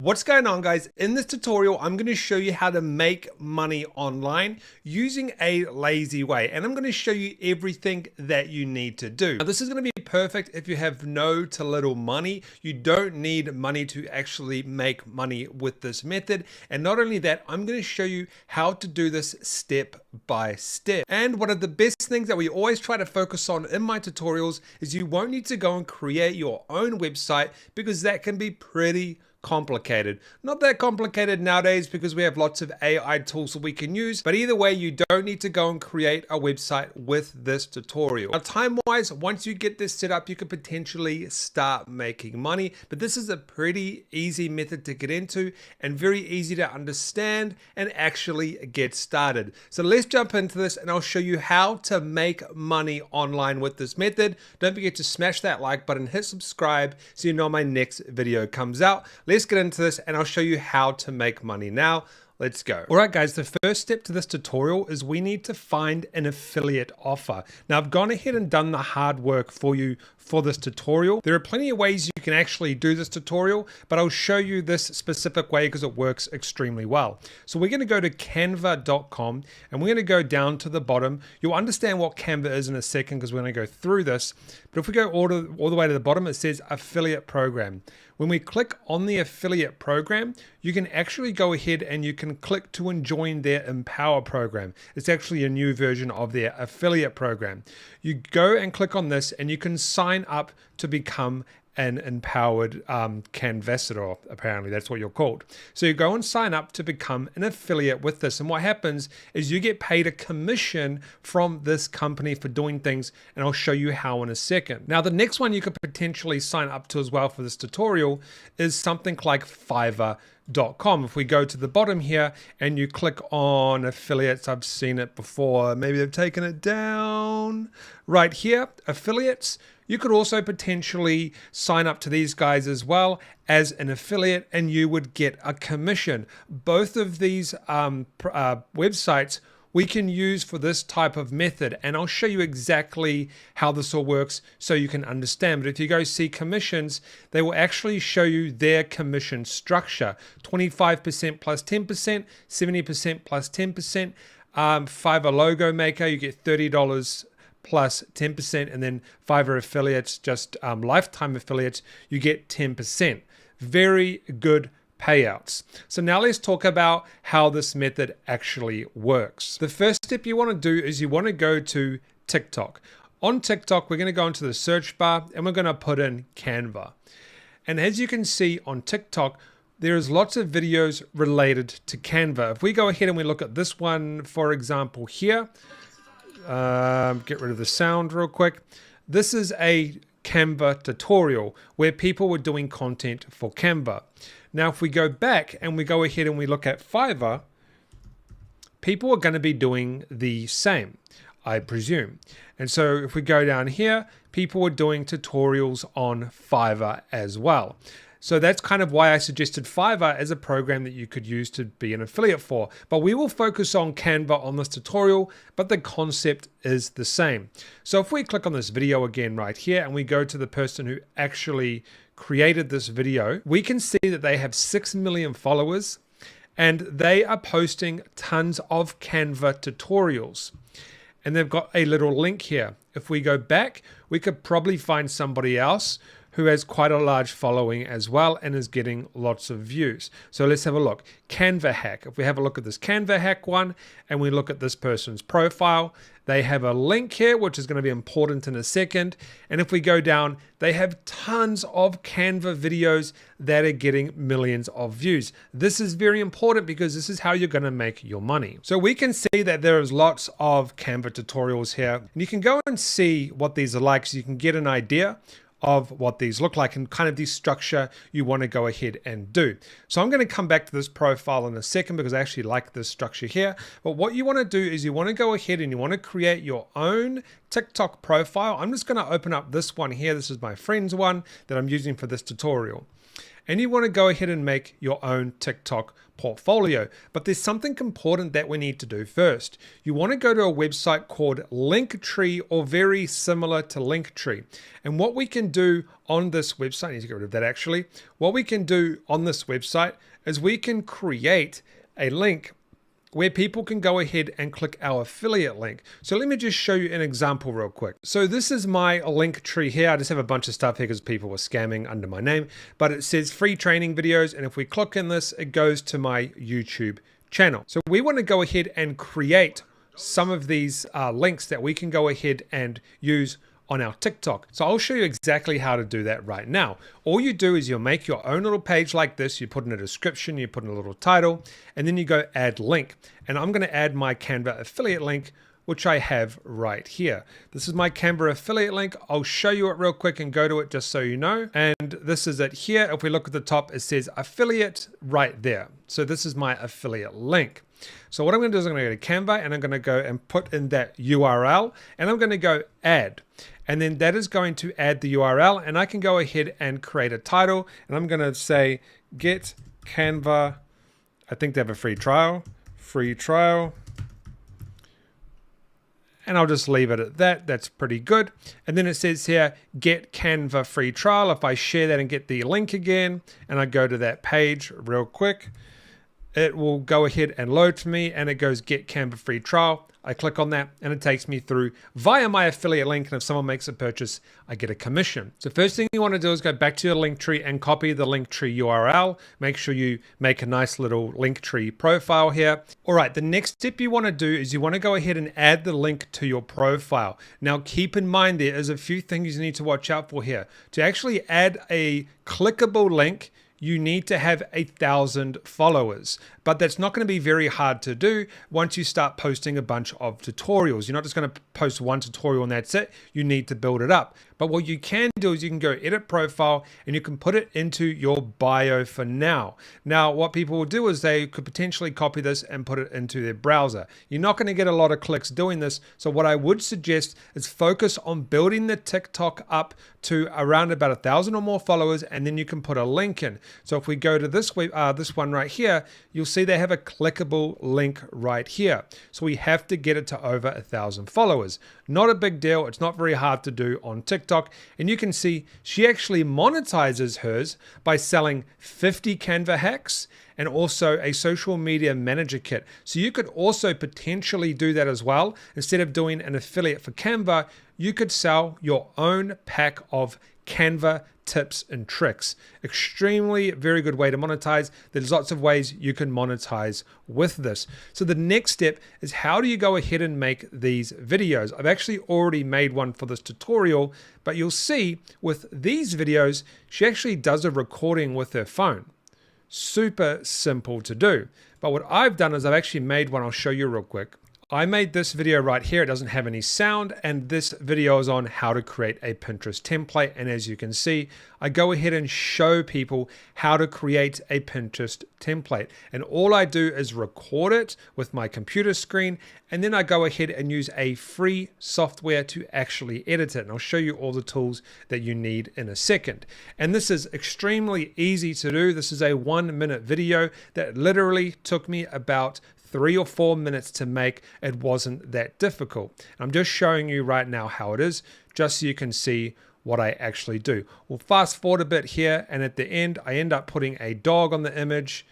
What's going on, guys? In this tutorial, I'm going to show you how to make money online using a lazy way. And I'm going to show you everything that you need to do. Now, this is going to be perfect if you have no to little money. You don't need money to actually make money with this method. And not only that, I'm going to show you how to do this step by step. And one of the best things that we always try to focus on in my tutorials is you won't need to go and create your own website, because that can be pretty complicated. Not that complicated nowadays because we have lots of AI tools that we can use, but either way, you don't need to go and create a website with this tutorial. Now, time-wise, once you get this set up, you could potentially start making money, but this is a pretty easy method to get into and very easy to understand and actually get started. So let's jump into this and I'll show you how to make money online with this method. Don't forget to smash that like button, hit subscribe so you know my next video comes out. Let's get into this and I'll show you how to make money now. Let's go. All right, guys, the first step to this tutorial is we need to find an affiliate offer. Now, I've gone ahead and done the hard work for you for this tutorial. There are plenty of ways you can actually do this tutorial, but I'll show you this specific way because it works extremely well. So we're going to go to canva.com and we're going to go down to the bottom. You'll understand what Canva is in a second because we're going to go through this. But if we go all the way to the bottom, it says affiliate program. When we click on the affiliate program, you can actually go ahead and you can click to join their Empower program. It's actually a new version of their affiliate program. You go and click on this and you can sign up to become an empowered canvassador. Apparently that's what you're called. So you go and sign up to become an affiliate with this, and what happens is you get paid a commission from this company for doing things, and I'll show you how in a second. Now, the next one you could potentially sign up to as well for this tutorial is something like Fiverr.com. If we go to the bottom here and you click on affiliates, I've seen it before, maybe they've taken it down. Right here, affiliates. You could also potentially sign up to these guys as well as an affiliate and you would get a commission. Both of these websites we can use for this type of method, and I'll show you exactly how this all works so you can understand. But if you go see commissions, they will actually show you their commission structure: 25% plus 10%, 70% plus 10%. Fiverr logo maker, you get $30 plus 10%, and then Fiverr affiliates, just lifetime affiliates, you get 10%. Very good payouts. So now let's talk about how this method actually works. The first step you want to do is you want to go to TikTok. On TikTok, we're going to go into the search bar and we're going to put in Canva. And as you can see on TikTok, there's lots of videos related to Canva. If we go ahead and we look at this one, for example, here, get rid of the sound real quick. This is a Canva tutorial where people were doing content for Canva. Now, if we go back and we go ahead and we look at Fiverr, people are going to be doing the same, I presume. And so if we go down here, people are doing tutorials on Fiverr as well. So that's kind of why I suggested Fiverr as a program that you could use to be an affiliate for. But we will focus on Canva on this tutorial, but the concept is the same. So if we click on this video again right here and we go to the person who actually created this video, we can see that they have 6 million followers and they are posting tons of Canva tutorials. And they've got a little link here. If we go back, we could probably find somebody else who has quite a large following as well and is getting lots of views. So let's have a look. Canva Hack. If we have a look at this Canva Hack one and we look at this person's profile, they have a link here, which is going to be important in a second. And if we go down, they have tons of Canva videos that are getting millions of views. This is very important because this is how you're going to make your money. So we can see that there is lots of Canva tutorials here. And you can go and see what these are like so you can get an idea of what these look like and kind of the structure you want to go ahead and do. So I'm going to come back to this profile in a second because I actually like this structure here. But what you want to do is you want to go ahead and you want to create your own TikTok profile. I'm just going to open up this one here. This is my friend's one that I'm using for this tutorial. and you want to go ahead and make your own TikTok portfolio. But there's something important that we need to do first. You want to go to a website called Linktree, or very similar to Linktree. And what we can do on this website, I need to get rid of that actually. What we can do on this website is we can create a link where people can go ahead and click our affiliate link. So let me just show you an example real quick. So this is my link tree here. I just have a bunch of stuff here because people were scamming under my name, but it says free training videos. And if we click in this, it goes to my YouTube channel. So we want to go ahead and create some of these links that we can go ahead and use on our TikTok. So I'll show you exactly how to do that right now. All you do is you'll make your own little page like this. You put in a description, you put in a little title, and then you go add link. And I'm going to add my Canva affiliate link, which I have right here. This is my Canva affiliate link. I'll show you it real quick and go to it just so you know. And this is it here. If we look at the top, it says affiliate right there. So this is my affiliate link. So what I'm going to do is I'm going to go to Canva and I'm going to go and put in that URL and I'm going to go add. And then that is going to add the URL, and I can go ahead and create a title, and I'm going to say get Canva. I think they have a free trial, and I'll just leave it at that. That's pretty good. And then it says here, get Canva free trial. If I share that and get the link again, and I go to that page real quick, it will go ahead and load to me, and it goes get Canva free trial. I click on that and it takes me through via my affiliate link, and if someone makes a purchase, I get a commission. So first thing you want to do is go back to your Linktree and copy the Linktree URL. Make sure you make a nice little Linktree profile here. All right, the next step you want to do is you want to go ahead and add the link to your profile. Now keep in mind there is a few things you need to watch out for here. To actually add a clickable link, you need to have 1,000 followers, but that's not going to be very hard to do once you start posting a bunch of tutorials. You're not just going to post one tutorial and that's it. You need to build it up. But what you can do is you can go edit profile and you can put it into your bio for now. Now, what people will do is they could potentially copy this and put it into their browser. You're not going to get a lot of clicks doing this. So what I would suggest is focus on building the TikTok up to around about 1,000 or more followers, and then you can put a link in. So if we go to this one right here, you'll see they have a clickable link right here. So we have to get it to over 1,000 followers. Not a big deal. It's not very hard to do on TikTok. And you can see she actually monetizes hers by selling 50 Canva hacks and also a social media manager kit. So you could also potentially do that as well. Instead of doing an affiliate for Canva, you could sell your own pack of Canva tips and tricks. Extremely very good way to monetize. There's lots of ways you can monetize with this. So the next step is, how do you go ahead and make these videos? I've actually already made one for this tutorial, but you'll see with these videos, she actually does a recording with her phone. Super simple to do. But what I've done is I've actually made one. I'll show you real quick. I made this video right here. It doesn't have any sound, and this video is on how to create a Pinterest template. And as you can see, I go ahead and show people how to create a Pinterest template. And all I do is record it with my computer screen, and then I go ahead and use a free software to actually edit it. And I'll show you all the tools that you need in a second. And this is extremely easy to do. This is a 1-minute video that literally took me about 3 or 4 minutes to make. It wasn't that difficult. I'm just showing you right now how it is, just so you can see what I actually do. We'll fast forward a bit here, and at the end, I end up putting a dog on the image,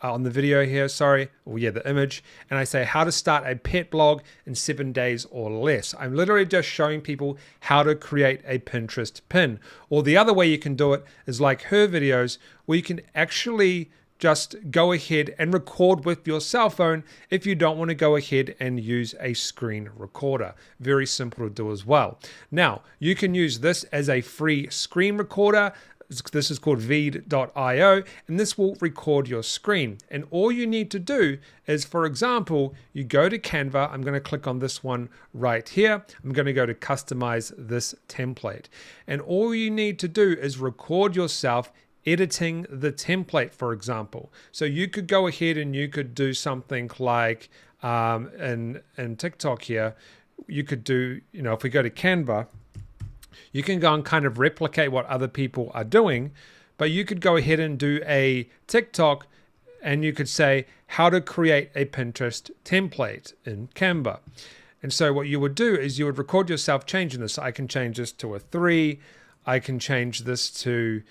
on the video here, the image, and I say how to start a pet blog in 7 days or less. I'm literally just showing people how to create a Pinterest pin. Or the other way you can do it is like her videos, where you can actually just go ahead and record with your cell phone if you don't want to go ahead and use a screen recorder. Very simple to do as well. Now, you can use this as a free screen recorder. This is called Veed.io, and this will record your screen. And all you need to do is, for example, you go to Canva. I'm going to click on this one right here. I'm going to go to customize this template. And all you need to do is record yourself editing the template, for example. So you could go ahead and you could do something like in TikTok here, you could do, if we go to Canva, you can go and kind of replicate what other people are doing, but you could go ahead and do a TikTok and you could say how to create a Pinterest template in Canva. And so what you would do is you would record yourself changing this. I can change this to a 3. I can change this to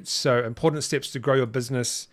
so important steps to grow your business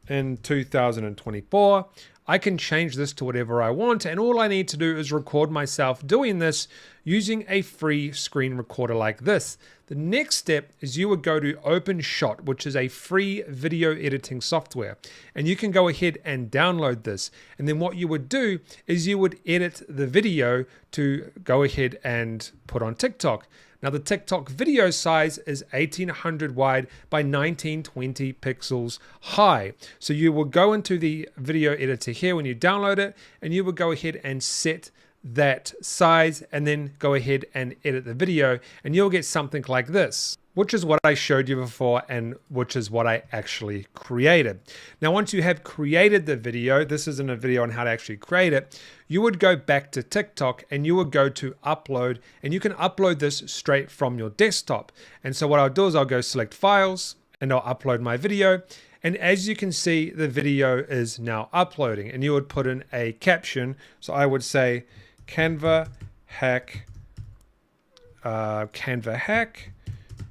in 2024. I can change this to whatever I want, and all I need to do is record myself doing this using a free screen recorder like this. The next step is you would go to Openshot, which is a free video editing software, and you can go ahead and download this. And then what you would do is you would edit the video to go ahead and put on TikTok. Now the TikTok video size is 1800 wide by 1920 pixels high. So you will go into the video editor here when you download it, and you will go ahead and set that size and then go ahead and edit the video, and you'll get something like this, which is what I showed you before and which is what I actually created. Now, once you have created the video, this isn't a video on how to actually create it, you would go back to TikTok and you would go to upload, and you can upload this straight from your desktop. And so what I'll do is I'll go select files and I'll upload my video. And as you can see, the video is now uploading, and you would put in a caption. So I would say Canva Hack,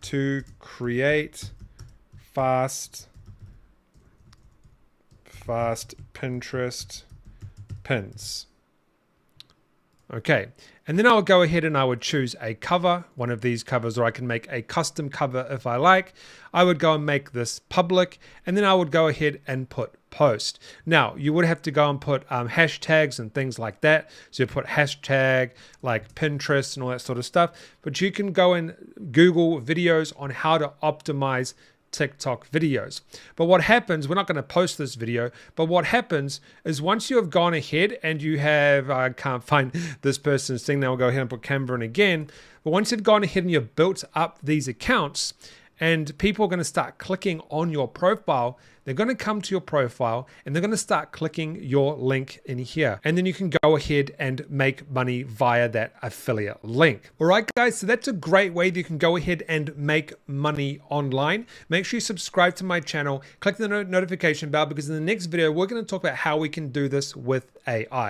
to create fast Pinterest pins. Okay, and then I'll go ahead and I would choose a cover, one of these covers, or I can make a custom cover if I like. I would go and make this public, and then I would go ahead and put post. Now, you would have to go and put hashtags and things like that. So you put hashtag like Pinterest and all that sort of stuff, but you can go and Google videos on how to optimize TikTok videos. But what happens, we're not going to post this video, but what happens is once you have gone ahead and you have, I can't find this person's thing, now we'll go ahead and put Canva in again, but once you've gone ahead and you've built up these accounts, and people are going to start clicking on your profile, they're going to come to your profile and they're going to start clicking your link in here. And then you can go ahead and make money via that affiliate link. All right, guys, so that's a great way that you can go ahead and make money online. Make sure you subscribe to my channel, click the notification bell, because in the next video, we're going to talk about how we can do this with AI.